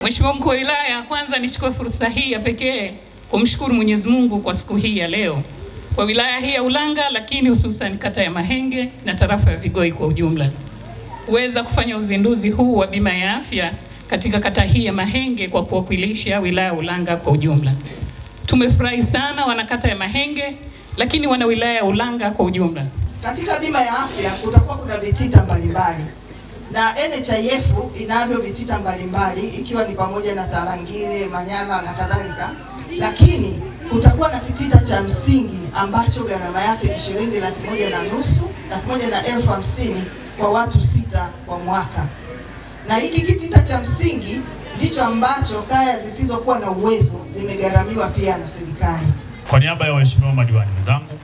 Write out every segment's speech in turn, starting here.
Mheshimiwa Mkuu wa Wilaya, kwanza nichukue fursa hii ya pekee kumshukuru Mwenyezi Mungu kwa siku hii ya leo kwa wilaya hii ya Ulanga, lakini hususan kata ya Mahenge na tarafa ya Vigoi kwa ujumla. Kuweza kufanya uzinduzi huu wa bima ya afya katika kata hii ya Mahenge kwa kuwakilisha wilaya ya Ulanga kwa ujumla. Tumefurahi sana wanakata ya Mahenge, lakini wana wilaya ya Ulanga kwa ujumla. Katika bima ya afya kutakuwa kuna vitita mbalimbali na NHIF inavyo vitita mbalimbali ikiwa ni pamoja na Tarangire, Manyara na kadhalika, lakini kutakuwa na kitita cha msingi ambacho gharama yake ni shilingi 1,500,000, 1,50,000 kwa watu 6 kwa mwaka. Na hiki kitita cha msingi ndicho ambacho kaya zisizokuwa na uwezo zimegharamiwa pia na serikali. Kwa niaba ya waheshimiwa madiwani wenzangu,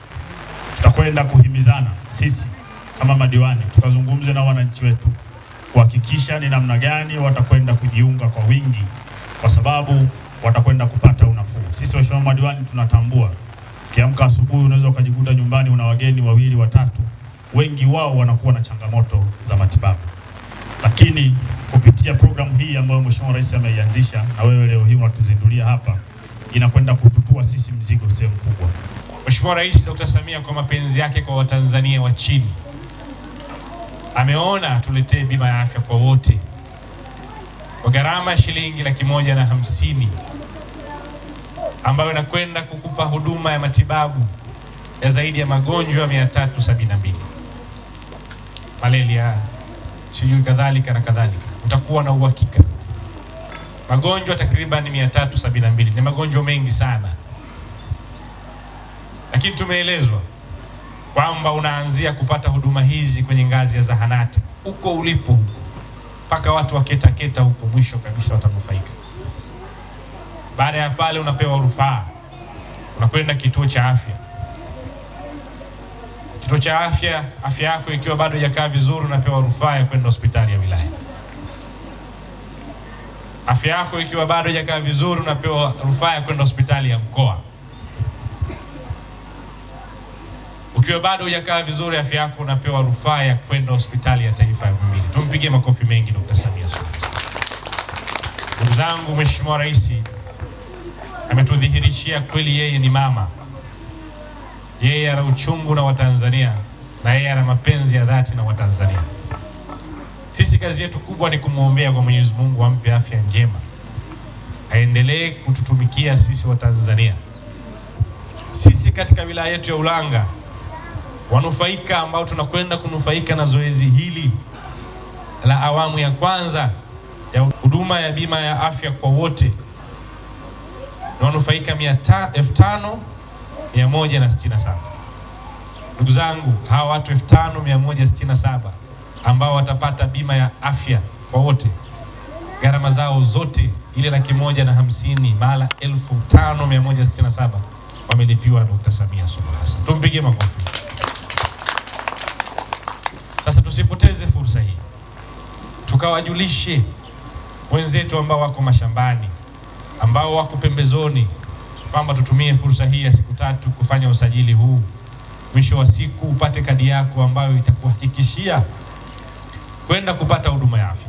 tutakwenda kuhimizana sisi kama madiwani tukazungumze na wananchi wetu kuhakikisha ni namna gani watakwenda kujiunga kwa wingi, kwa sababu watakwenda kupata unafuu. Sisi waheshimiwa madiwani tunatambua, kiamka asubuhi unaweza ukajikuta nyumbani una wageni 2 watatu, wengi wao wanakuwa na changamoto za matibabu. Lakini kupitia programu hii ambayo Mheshimiwa Rais ameianzisha na wewe leo hii unatuzindulia hapa, inakwenda kututua sisi mzigo sehemu kubwa. Mheshimiwa Rais Dr. Samia kwa mapenzi yake kwa Watanzania wa chini ameona tuletee bima ya afya kwa wote kwa gharama ya shilingi 150,000 ambayo inakwenda kukupa huduma ya matibabu ya zaidi ya magonjwa 372, malaria, sijui kadhalika na kadhalika. Utakuwa na uhakika magonjwa takriban 372, ni magonjwa mengi sana, lakini tumeelezwa kwamba unaanzia kupata huduma hizi kwenye ngazi ya zahanati huko ulipo huko mpaka watu waketa huko mwisho kabisa watanufaika. Baada ya pale unapewa rufaa, unakwenda kituo cha afya. Kituo cha afya, afya yako ikiwa bado haijakaa vizuri, unapewa rufaa ya kwenda hospitali ya wilaya. Afya yako ikiwa bado haijakaa vizuri, unapewa rufaa ya kwenda hospitali ya mkoa. Ukiwa bado hujakaa vizuri afya yako, unapewa rufaa ya kwenda hospitali ya taifa ya Muhimbili. Tumpigie makofi mengi Dr. Samia Suluhu Hassan. Ndugu zangu, Mheshimiwa Rais ametudhihirishia kweli yeye ni mama. Yeye ana uchungu na Watanzania na yeye ana mapenzi ya dhati na Watanzania. Sisi kazi yetu kubwa ni kumwombea kwa Mwenyezi Mungu ampe afya njema, aendelee kututumikia sisi Watanzania. Sisi katika wilaya yetu ya Ulanga wanufaika ambao tunakwenda kunufaika na zoezi hili la awamu ya kwanza ya huduma ya bima ya afya kwa wote ni wanufaika 5,167. Ndugu zangu, hawa watu 5,167 ambao watapata bima ya afya kwa wote, gharama zao zote ile 150,000 mara 5,167 wamelipiwa na Dr. Samia Suluhu Hassan. Tumpigie makofi. Sasa tusipoteze fursa hii, tukawajulishe wenzetu ambao wako mashambani, ambao wako pembezoni, kwamba tutumie fursa hii ya siku 3 kufanya usajili huu. Mwisho wa siku upate kadi yako ambayo itakuhakikishia kwenda kupata huduma ya afya.